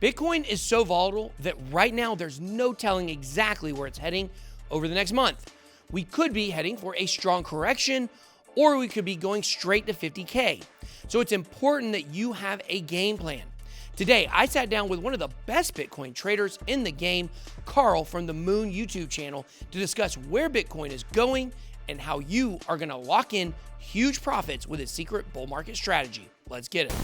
Bitcoin is so volatile that right now there's no telling exactly where it's heading over the next month. We could be heading for a strong correction, or we could be going straight to 50K. So it's important that you have a game plan. Today, I sat down with one of the best Bitcoin traders in the game, Carl from the Moon YouTube channel, to discuss where Bitcoin is going and how you are going to lock in huge profits with a secret bull market strategy. Let's get it.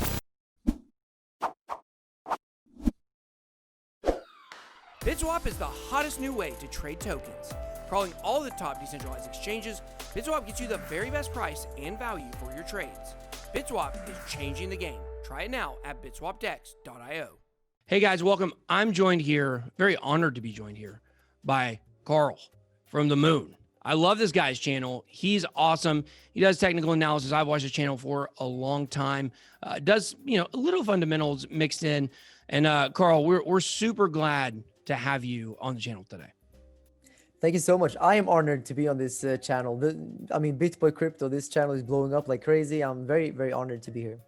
BitSwap is the hottest new way to trade tokens. Crawling all the top decentralized exchanges, BitSwap gets you the very best price and value for your trades. BitSwap is changing the game. Try it now at bitswapdex.io. Hey guys, welcome. I'm joined here, very honored to be joined here by Carl from the Moon. I love this guy's channel. He's awesome. He does technical analysis. I've watched his channel for a long time. Does, a little fundamentals mixed in. And Carl, we're super glad to have you on the channel today. Thank you so much. I am honored to be on this channel. BitBoy Crypto, this channel is blowing up like crazy. I'm very, very honored to be here.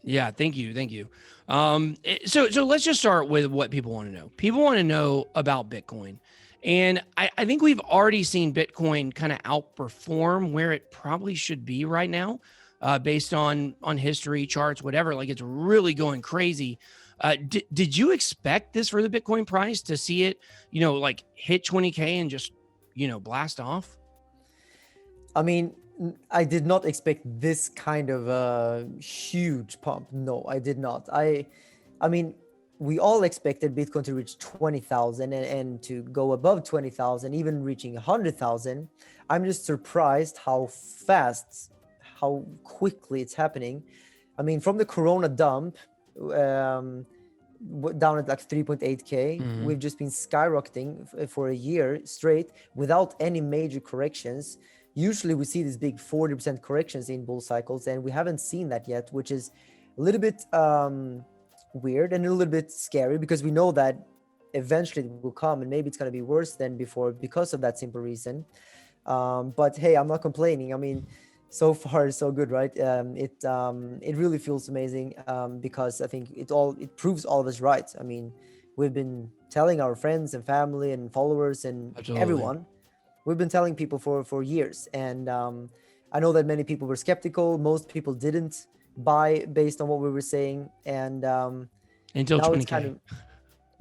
Yeah, thank you. Thank you. So let's just start with what people want to know. People want to know about Bitcoin. And I think we've already seen Bitcoin kind of outperform where it probably should be right now, based on history, charts, whatever. Like, it's really going crazy. Did you expect this for the Bitcoin price to see it, like hit 20K and just, blast off? I mean, I did not expect this kind of huge pump. No, I did not. I mean, we all expected Bitcoin to reach 20,000 and to go above 20,000, even reaching 100,000. I'm just surprised how fast, how quickly it's happening. I mean, from the Corona dump, down at like 3.8K, we've just been skyrocketing for a year straight without any major corrections. Usually we see these big 40% corrections in bull cycles, and we haven't seen that yet, which is a little bit weird and a little bit scary, because we know that eventually it will come, and maybe it's going to be worse than before because of that simple reason. But hey, I'm not complaining. I mean, so far so good, right? It really feels amazing, because I think it proves all of us right. I mean, we've been telling our friends and family and followers and everyone, we've been telling people for years. And I know that many people were skeptical. Most people didn't buy based on what we were saying. And until 20K. Kind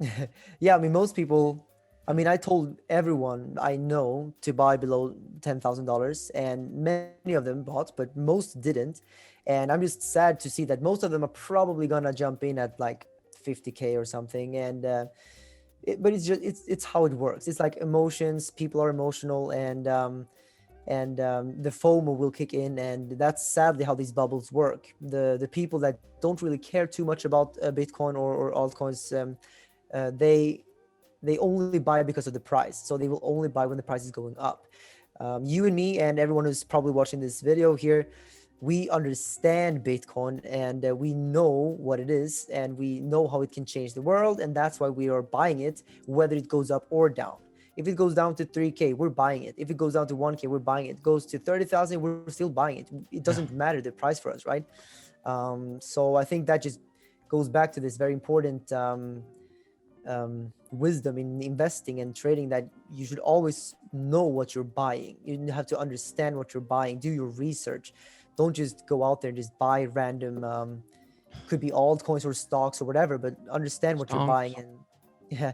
of, yeah, I mean, most people, I told everyone I know to buy below $10,000, and many of them bought, but most didn't. And I'm just sad to see that most of them are probably gonna jump in at like 50K or something. And but it's how it works. It's like emotions. People are emotional, and the FOMO will kick in, and that's sadly how these bubbles work. The people that don't really care too much about Bitcoin or altcoins, they only buy because of the price. So they will only buy when the price is going up. You and me and everyone who's probably watching this video here, we understand Bitcoin, and we know what it is, and we know how it can change the world. And that's why we are buying it, whether it goes up or down. If it goes down to 3K, we're buying it. If it goes down to 1K, we're buying it. It goes to 30,000, we're still buying it. It doesn't matter the price for us, right? So I think that just goes back to this very important wisdom in investing and trading, that you should always know what you're buying. You have to understand what you're buying. Do your research. Don't just go out there and just buy random, could be altcoins or stocks or whatever, but understand what you're buying. And yeah.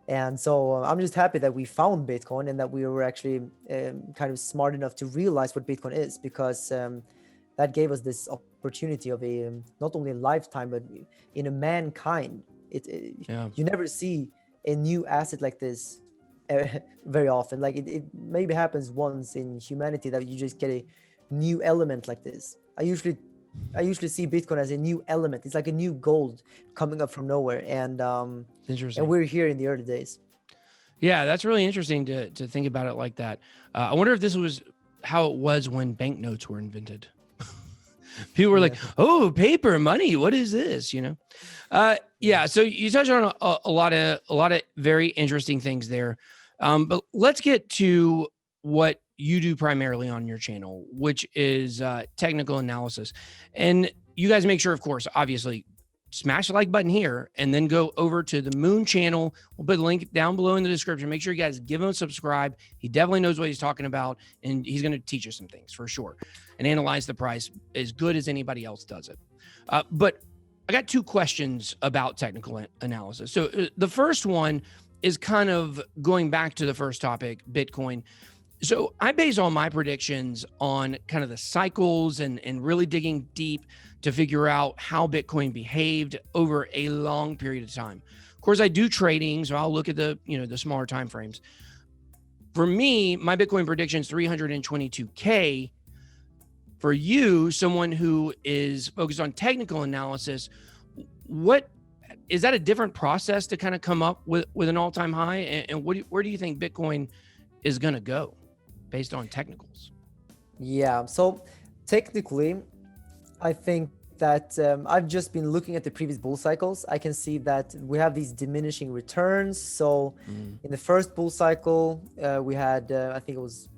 And so I'm just happy that we found Bitcoin, and that we were actually kind of smart enough to realize what Bitcoin is, because that gave us this opportunity of a not only a lifetime, but in a mankind. You never see a new asset like this very often. Like it maybe happens once in humanity that you just get a new element like this. I usually see Bitcoin as a new element. It's like a new gold coming up from nowhere. And interesting. And we're here in the early days. Yeah, that's really interesting to think about it like that. I wonder if this was how it was when banknotes were invented. People were like, "Oh, paper money. What is this?" Yeah. So you touched on a lot of very interesting things there. But let's get to what you do primarily on your channel, which is technical analysis. And you guys make sure, of course, obviously, smash the like button here and then go over to the Moon channel. We'll put the link down below in the description. Make sure you guys give him a subscribe. He definitely knows what he's talking about, and he's going to teach us some things for sure and analyze the price as good as anybody else does it. But I got two questions about technical analysis. So the first one is kind of going back to the first topic, Bitcoin. So I base all my predictions on kind of the cycles and really digging deep to figure out how Bitcoin behaved over a long period of time. Of course, I do trading, so I'll look at the smaller time frames. For me, my Bitcoin prediction is 322K. For you, someone who is focused on technical analysis, what is that a different process to kind of come up with an all-time high? And where do you think Bitcoin is going to go based on technicals? Yeah, so technically, I think that I've just been looking at the previous bull cycles. I can see that we have these diminishing returns. So in the first bull cycle, we had, I think it was,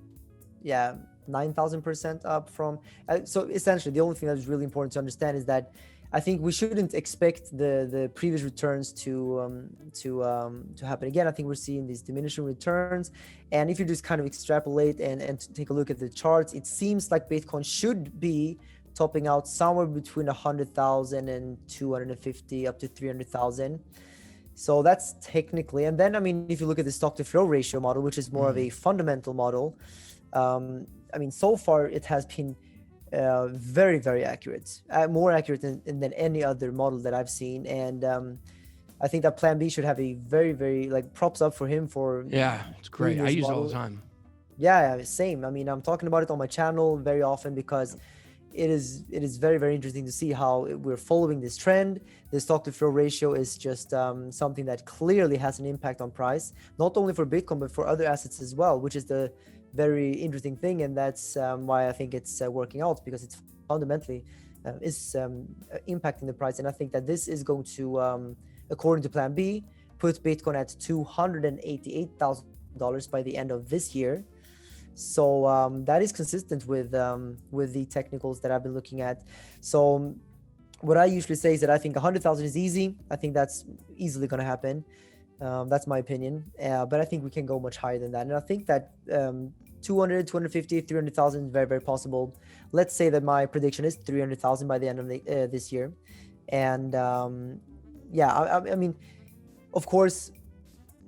9,000% up from. So essentially, the only thing that is really important to understand is that I think we shouldn't expect the previous returns to happen again. I think we're seeing these diminishing returns, and if you just kind of extrapolate and take a look at the charts, it seems like Bitcoin should be topping out somewhere between 100,000 and 250 up to 300,000. So that's technically, and then I mean, if you look at the stock to flow ratio model, which is more of a fundamental model, I mean, so far it has been very, very accurate, more accurate than any other model that I've seen. And I think that Plan B should have a very, very, like, props up for him for. Yeah, it's great. I use it all the time. Yeah, same. I mean, I'm talking about it on my channel very often because it is very, very interesting to see how we're following this trend. The stock to flow ratio is just something that clearly has an impact on price, not only for Bitcoin, but for other assets as well, which is the very interesting thing. And that's why I think it's working out, because it's fundamentally is impacting the price. And I think that this is going to, according to Plan B, put Bitcoin at $288,000 by the end of this year. So that is consistent with the technicals that I've been looking at. So what I usually say is that I think 100,000 is easy. I think that's easily going to happen. That's my opinion. But I think we can go much higher than that. And I think that 200, 250, 300,000 is very, very possible. Let's say that my prediction is 300,000 by the end of this year. And I mean, of course,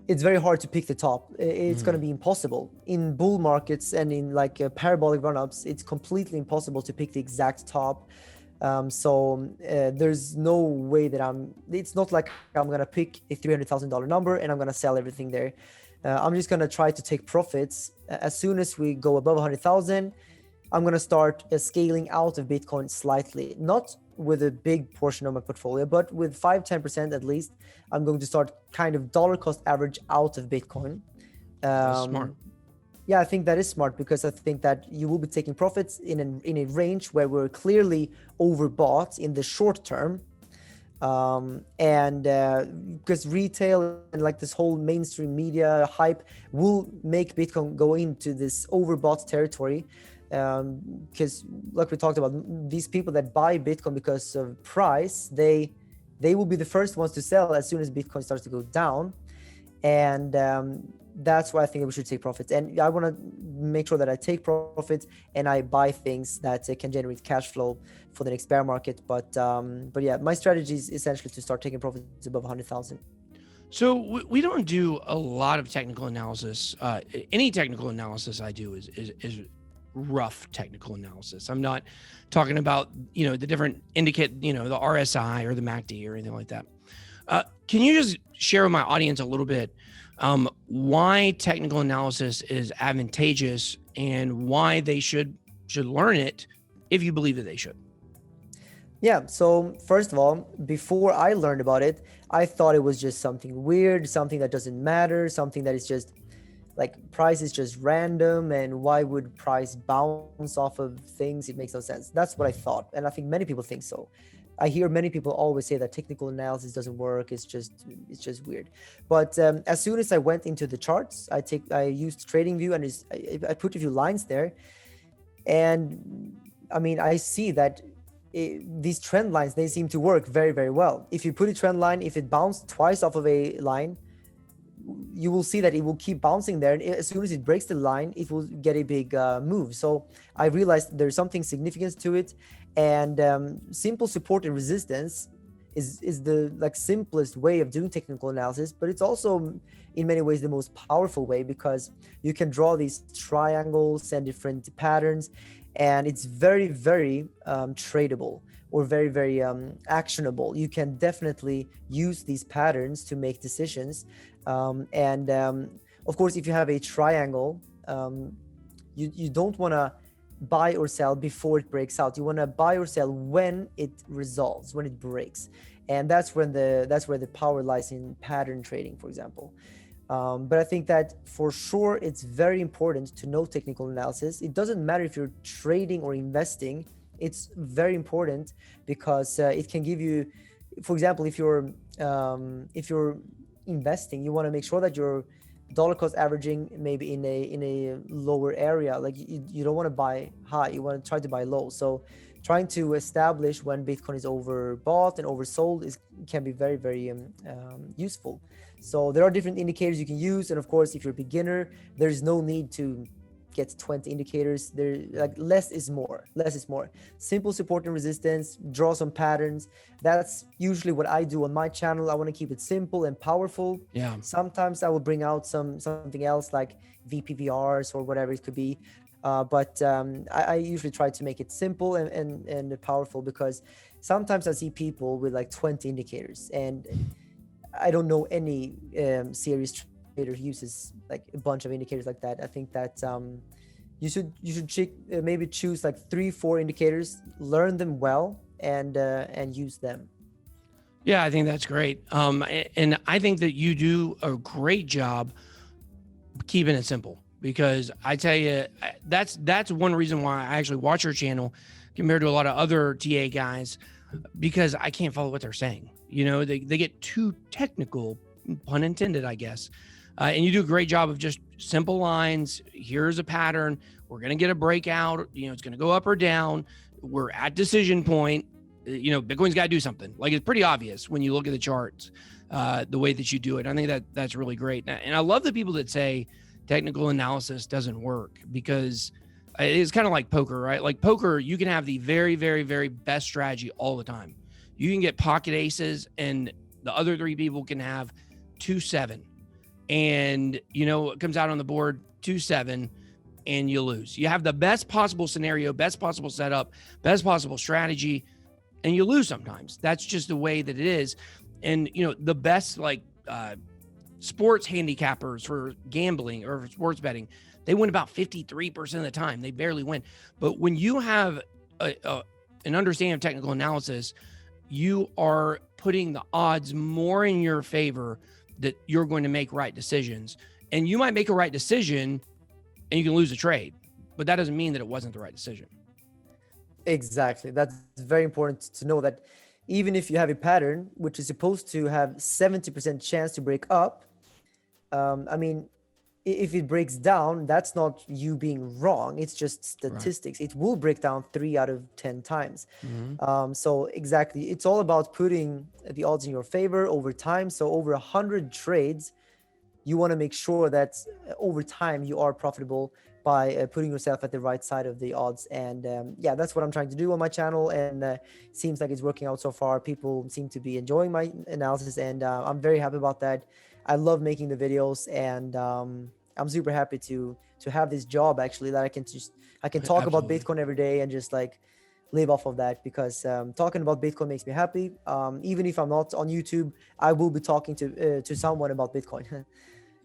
it's very hard to pick the top. It's going to be impossible. In bull markets and in like parabolic run-ups, it's completely impossible to pick the exact top. So there's no way that it's not like I'm going to pick a $300,000 number and I'm going to sell everything there. I'm just going to try to take profits. As soon as we go above 100,000, I'm going to start scaling out of Bitcoin slightly, not with a big portion of my portfolio, but with 5-10% at least. I'm going to start kind of dollar cost average out of Bitcoin. That's smart. Yeah, I think that is smart, because I think that you will be taking profits in a range where we're clearly overbought in the short term. Because retail and like this whole mainstream media hype will make Bitcoin go into this overbought territory. Because like we talked about, these people that buy Bitcoin because of price, they will be the first ones to sell as soon as Bitcoin starts to go down. And that's why I think we should take profits. And I want to make sure that I take profits and I buy things that can generate cash flow for the next bear market. But yeah, my strategy is essentially to start taking profits above 100,000. So we don't do a lot of technical analysis. Any technical analysis I do is rough technical analysis. I'm not talking about, the different indicate, the RSI or the MACD or anything like that. Can you just share with my audience a little bit why technical analysis is advantageous and why they should learn it if you believe that they should? Yeah, so first of all, before I learned about it, I thought it was just something weird, something that doesn't matter, something that is just like price is just random, and why would price bounce off of things? It makes no sense. That's what I thought, and I think many people think so. I hear many people always say that technical analysis doesn't work. It's just weird. But as soon as I went into the charts, I used TradingView and I put a few lines there, and I mean, I see that these trend lines, they seem to work very, very well. If you put a trend line, if it bounced twice off of a line, you will see that it will keep bouncing there, and as soon as it breaks the line, it will get a big move. So I realized there's something significant to it, and simple support and resistance is the like simplest way of doing technical analysis, but it's also in many ways the most powerful way, because you can draw these triangles and different patterns, and it's very, very tradable, or very, very actionable. You can definitely use these patterns to make decisions. And of course, if you have a triangle, you don't want to buy or sell before it breaks out. You want to buy or sell when it resolves, when it breaks, and that's where the power lies in pattern trading, for example. But I think that for sure it's very important to know technical analysis. It doesn't matter if you're trading or investing. It's very important because it can give you, for example, if you're investing, you want to make sure that your dollar cost averaging maybe in a lower area. Like you don't want to buy high, you want to try to buy low. So trying to establish when Bitcoin is overbought and oversold can be very, very useful. So there are different indicators you can use, and of course, if you're a beginner, there's no need to get 20 indicators. There, like less is more. Simple support and resistance, draw some patterns. That's usually what I do on my channel. I want to keep it simple and powerful. Yeah. Sometimes I will bring out something else like VPVRs or whatever it could be. But I usually try to make it simple and powerful, because sometimes I see people with like 20 indicators, and I don't know any serious trader who uses like a bunch of indicators like that. I think that you should maybe choose like 3-4 indicators, learn them well, and use them. Yeah, I think that's great. And I think that you do a great job keeping it simple, because I tell you, that's one reason why I actually watch your channel compared to a lot of other TA guys, because I can't follow what they're saying. You know, they get too technical, pun intended, I guess. And you do a great job of just simple lines. Here's a pattern. We're going to get a breakout. You know, it's going to go up or down. We're at decision point. You know, Bitcoin's got to do something. Like, it's pretty obvious when you look at the charts, the way that you do it. I think that's really great. And I love the people that say technical analysis doesn't work, because it's kind of like poker, right? Like poker, you can have the very, very, very best strategy all the time. You can get pocket aces, and the other three people can have 2-7. And, you know, it comes out on the board 2-7, and you lose. You have the best possible scenario, best possible setup, best possible strategy, and you lose sometimes. That's just the way that it is. And, you know, the best like sports handicappers for gambling or sports betting, they win about 53% of the time. They barely win. But when you have an understanding of technical analysis, you are putting the odds more in your favor that you're going to make right decisions. And you might make a right decision and you can lose a trade, but that doesn't mean that it wasn't the right decision. Exactly. That's very important to know, that even if you have a pattern which is supposed to have 70% chance to break up, I mean, if it breaks down, that's not you being wrong. It's just statistics. Right. It will break down 3 out of 10 times. Mm-hmm. So exactly, it's all about putting the odds in your favor over time. So over 100 trades, you want to make sure that over time you are profitable by putting yourself at the right side of the odds. And yeah, that's what I'm trying to do on my channel. And it seems like it's working out so far. People seem to be enjoying my analysis, and I'm very happy about that. I love making the videos, and I'm super happy to have this job, actually, that I can talk about Bitcoin every day and just like live off of that, because talking about Bitcoin makes me happy. Even if I'm not on YouTube, I will be talking to someone about Bitcoin.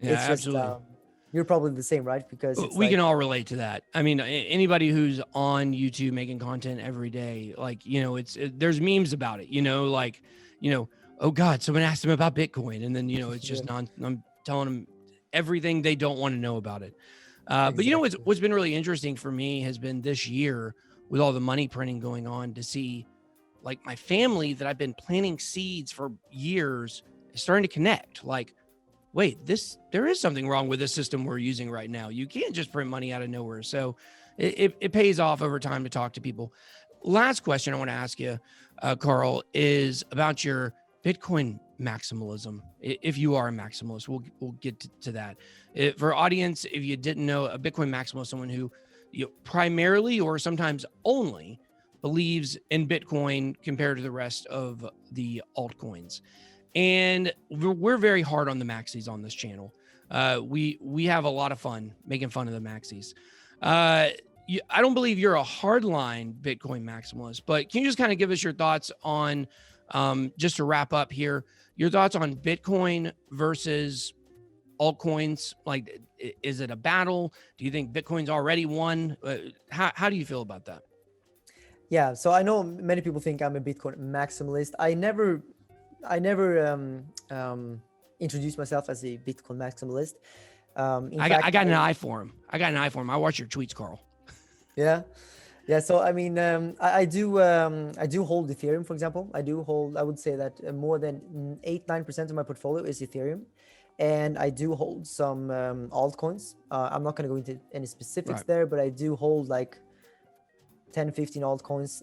Yeah, it's just, absolutely. You're probably the same, right? Because we can all relate to that. I mean, anybody who's on YouTube making content every day, like, you know, there's memes about it, you know, like, you know, oh God, someone asked him about Bitcoin. And then, you know, it's just I'm telling them everything they don't want to know about it. Exactly. But you know, what's been really interesting for me has been this year with all the money printing going on, to see like my family that I've been planting seeds for years is starting to connect. Like, wait, there is something wrong with this system we're using right now. You can't just print money out of nowhere. So it pays off over time to talk to people. last question I want to ask you, Carl, is about your Bitcoin maximalism. If you are a maximalist, we'll get to that. For audience, if you didn't know, a Bitcoin maximalist, someone who primarily or sometimes only believes in Bitcoin compared to the rest of the altcoins. And we're very hard on the maxis on this channel. We have a lot of fun making fun of the maxis. I don't believe you're a hardline Bitcoin maximalist, but can you just kind of give us your thoughts on, just to wrap up here, your thoughts on Bitcoin versus altcoins? Like, is it a battle? Do you think Bitcoin's already won? How do you feel about that? Yeah, so I know many people think I'm a Bitcoin maximalist. I never introduced myself as a Bitcoin maximalist. I got an eye for him. I watch your tweets, Carl. Yeah. So I mean, I do hold Ethereum, for example. I would say that more than 8-9% of my portfolio is Ethereum, and I do hold some altcoins. I'm not going to go into any specifics there, but I do hold like 10-15 altcoins.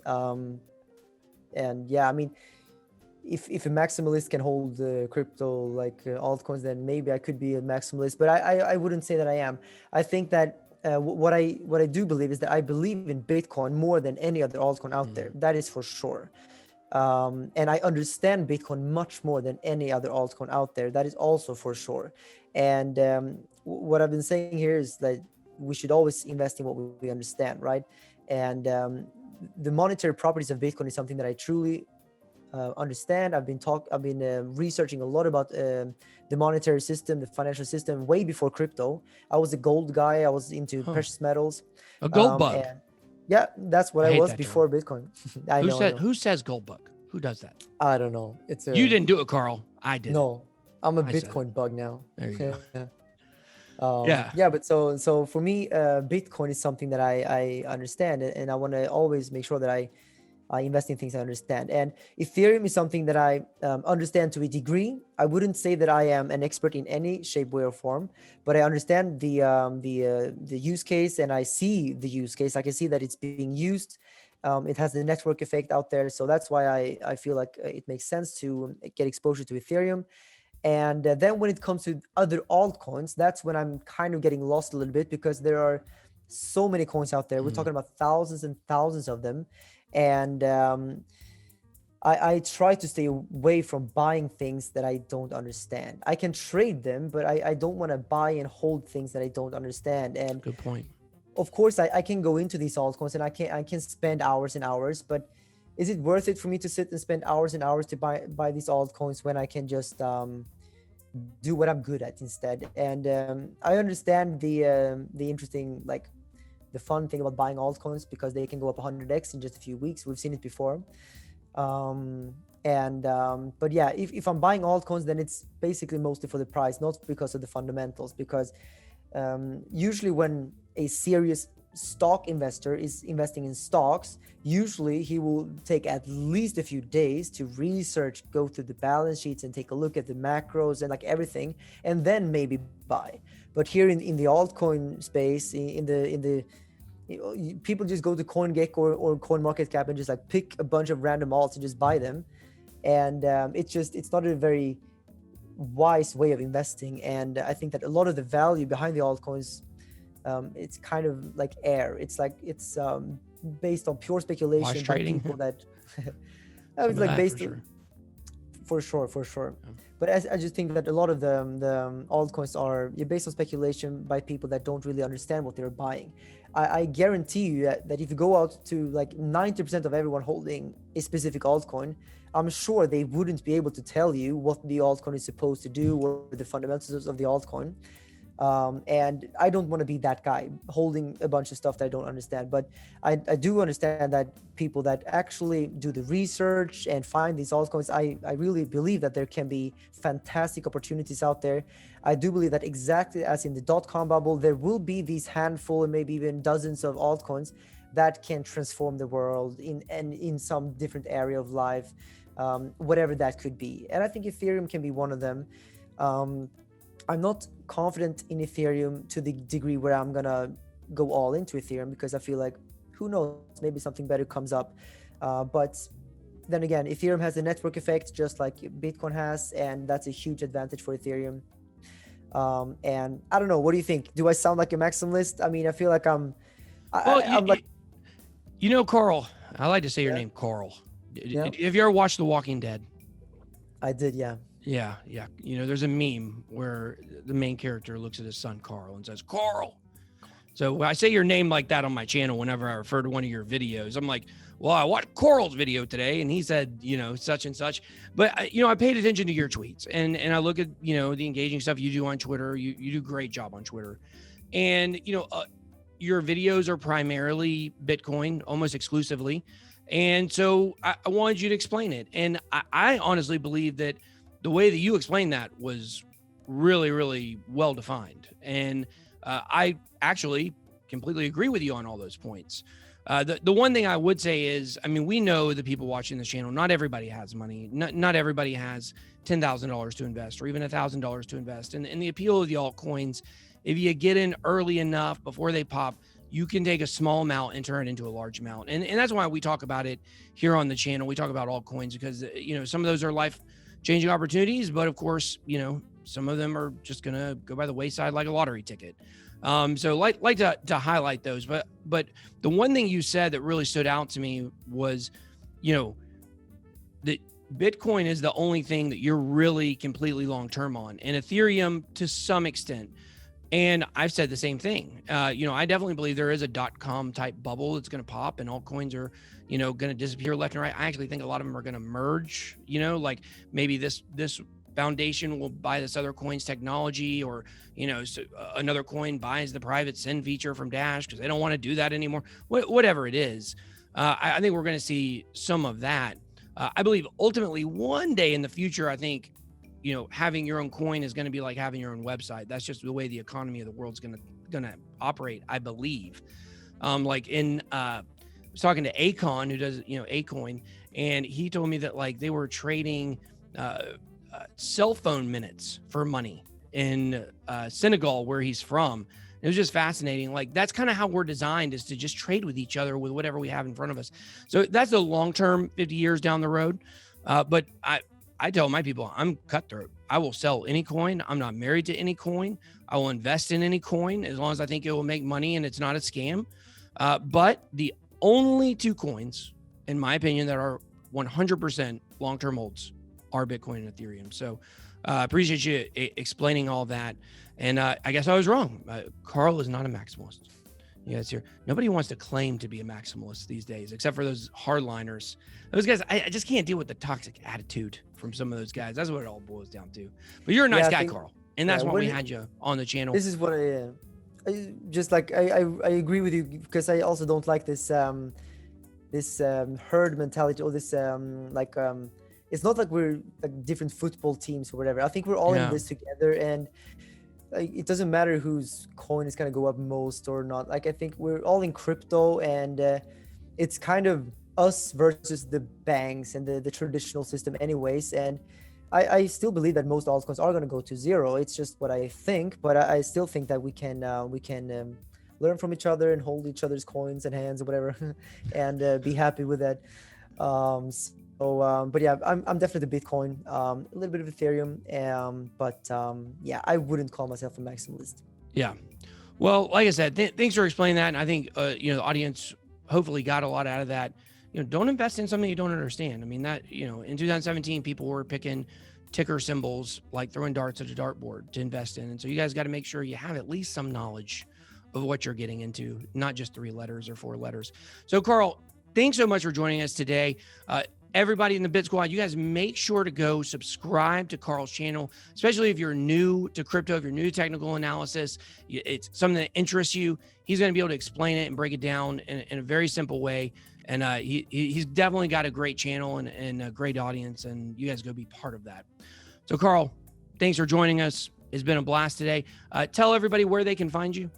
And yeah, I mean, if a maximalist can hold crypto like altcoins, then maybe I could be a maximalist, but I wouldn't say that I am. I think that what I do believe is that I believe in Bitcoin more than any other altcoin out there. That is for sure. And I understand Bitcoin much more than any other altcoin out there. That is also for sure. And what I've been saying here is that we should always invest in what we understand, right? And the monetary properties of Bitcoin is something that I truly understand. I've been researching a lot about the monetary system, the financial system, way before crypto. I was a gold guy. I was into precious metals. A gold bug. And yeah, that's what I was before Bitcoin. Who says gold bug? Who does that? I don't know. You didn't do it, Carl. I did. No, I'm a Bitcoin bug now. There you go. Yeah, but so for me, Bitcoin is something that I understand, and I want to always make sure that I invest in things I understand. And Ethereum is something that I understand to a degree. I wouldn't say that I am an expert in any shape, way, or form, but I understand the use case, and I see the use case. I can see that it's being used. It has the network effect out there, so that's why I feel like it makes sense to get exposure to Ethereum. And then when it comes to other altcoins, that's when I'm kind of getting lost a little bit, because there are so many coins out there. We're talking about thousands and thousands of them. And I try to stay away from buying things that I don't understand. I can trade them, but I don't want to buy and hold things that I don't understand. And good point. Of course, I can go into these altcoins and I can spend hours and hours, but is it worth it for me to sit and spend hours and hours to buy these altcoins when I can just do what I'm good at instead? And I understand the interesting, like, the fun thing about buying altcoins, because they can go up 100x in just a few weeks. We've seen it before. But yeah, if I'm buying altcoins, then it's basically mostly for the price, not because of the fundamentals. Because usually when a serious stock investor is investing in stocks, usually he will take at least a few days to research, go through the balance sheets and take a look at the macros and like everything, and then maybe buy. But here in the altcoin space, in the people just go to CoinGecko or CoinMarketCap and just like pick a bunch of random alts and just buy them. And it's not a very wise way of investing. And I think that a lot of the value behind the altcoins, it's kind of like air. It's based on pure speculation by people that it's like based for sure. Yeah. But I just think that a lot of the altcoins are based on speculation by people that don't really understand what they're buying. I guarantee you that if you go out to like 90% of everyone holding a specific altcoin, I'm sure they wouldn't be able to tell you what the altcoin is supposed to do or the fundamentals of the altcoin. And I don't want to be that guy holding a bunch of stuff that I don't understand. But I do understand that people that actually do the research and find these altcoins, I really believe that there can be fantastic opportunities out there. I do believe that exactly as in the .com bubble, there will be these handful and maybe even dozens of altcoins that can transform the world in some different area of life, whatever that could be. And I think Ethereum can be one of them. I'm not confident in Ethereum to the degree where I'm gonna go all into Ethereum, because I feel like who knows? Maybe something better comes up. But then again, Ethereum has a network effect just like Bitcoin has, and that's a huge advantage for Ethereum. And I don't know, what do you think? Do I sound like a maximalist? I mean, I feel like I'm like, Carl, I like to say your Yeah. name, Carl. Yeah. Have you ever watched The Walking Dead? I did, yeah. Yeah. There's a meme where the main character looks at his son, Carl, and says, Carl. So when I say your name like that on my channel, whenever I refer to one of your videos, I'm like, well, I watched Coral's video today and he said, such and such. But, I paid attention to your tweets and I look at, the engaging stuff you do on Twitter. You do a great job on Twitter. And, your videos are primarily Bitcoin, almost exclusively. And so I wanted you to explain it. And I honestly believe that the way that you explained that was really, really well defined. And I actually completely agree with you on all those points. The one thing I would say is, we know the people watching this channel, not everybody has money. Not everybody has $10,000 to invest or even $1,000 to invest. And the appeal of the altcoins, if you get in early enough before they pop, you can take a small amount and turn it into a large amount. And that's why we talk about it here on the channel. We talk about altcoins because, some of those are life-changing opportunities, but of course, some of them are just going to go by the wayside like a lottery ticket. So like to highlight those, but the one thing you said that really stood out to me was, that Bitcoin is the only thing that you're really completely long-term on, and Ethereum to some extent. And I've said the same thing. I definitely believe there is a .com type bubble that's going to pop and altcoins are, going to disappear left and right. I actually think a lot of them are going to merge, like maybe this foundation will buy this other coin's technology, or so another coin buys the private send feature from Dash because they don't want to do that anymore. Whatever it is, I think we're going to see some of that. I believe ultimately one day in the future, I think having your own coin is going to be like having your own website. That's just the way the economy of the world's going to operate, I believe. I was talking to Akon, who does Acoin, and he told me that they were trading cell phone minutes for money in Senegal, where he's from. It was just fascinating. That's kind of how we're designed, is to just trade with each other with whatever we have in front of us. So that's a long-term, 50 years down the road. But I tell my people, I'm cutthroat. I will sell any coin. I'm not married to any coin. I will invest in any coin as long as I think it will make money and it's not a scam. But the only two coins, in my opinion, that are 100% long-term holds are Bitcoin and Ethereum. So appreciate you explaining all that. And I guess I was wrong. Carl is not a maximalist. You guys here, nobody wants to claim to be a maximalist these days, except for those hardliners. Those guys, I just can't deal with the toxic attitude from some of those guys. That's what it all boils down to. But you're a nice guy, Carl. And that's why we had you on the channel. This is what I just like. I agree with you, because I also don't like this herd mentality, or this it's not like we're like different football teams or whatever. I think we're all in this together, and it doesn't matter whose coin is going to go up most or not. I think we're all in crypto, and it's kind of us versus the banks and the traditional system anyways. And I still believe that most altcoins are going to go to zero. It's just what I think, but I still think that we can learn from each other and hold each other's coins and hands or whatever, and be happy with that. But yeah, I'm definitely the Bitcoin, a little bit of Ethereum, but I wouldn't call myself a maximalist. Yeah. Well, like I said, thanks for explaining that. And I think, the audience hopefully got a lot out of that. Don't invest in something you don't understand. I mean, that, in 2017, people were picking ticker symbols, like throwing darts at a dartboard to invest in. And so you guys got to make sure you have at least some knowledge of what you're getting into, not just 3 letters or 4 letters. So Carl, thanks so much for joining us today. Everybody in the BitSquad, you guys make sure to go subscribe to Carl's channel, especially if you're new to crypto, if you're new to technical analysis, it's something that interests you. He's going to be able to explain it and break it down in a very simple way. And he's definitely got a great channel and a great audience, and you guys go be part of that. So Carl, thanks for joining us. It's been a blast today. Tell everybody where they can find you.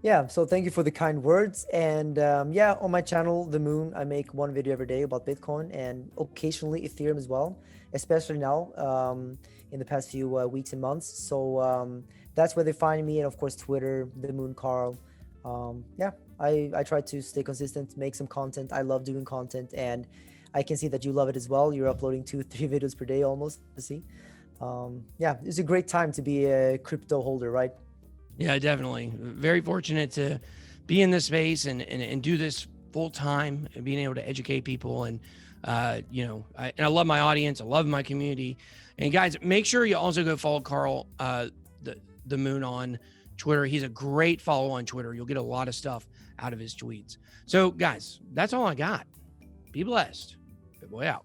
Yeah, so thank you for the kind words. And on my channel, The Moon, I make 1 video every day about Bitcoin and occasionally Ethereum as well, especially now in the past few weeks and months. So that's where they find me. And of course, Twitter, The Moon Carl. Yeah, I try to stay consistent, make some content. I love doing content, and I can see that you love it as well. You're uploading 2-3 videos per day almost to see. Yeah, it's a great time to be a crypto holder, right? Yeah, definitely. Very fortunate to be in this space and do this full time and being able to educate people. And, and I love my audience. I love my community. And guys, make sure you also go follow Carl, the Moon on Twitter. He's a great follow on Twitter. You'll get a lot of stuff out of his tweets. So guys, that's all I got. Be blessed. BitBoy out.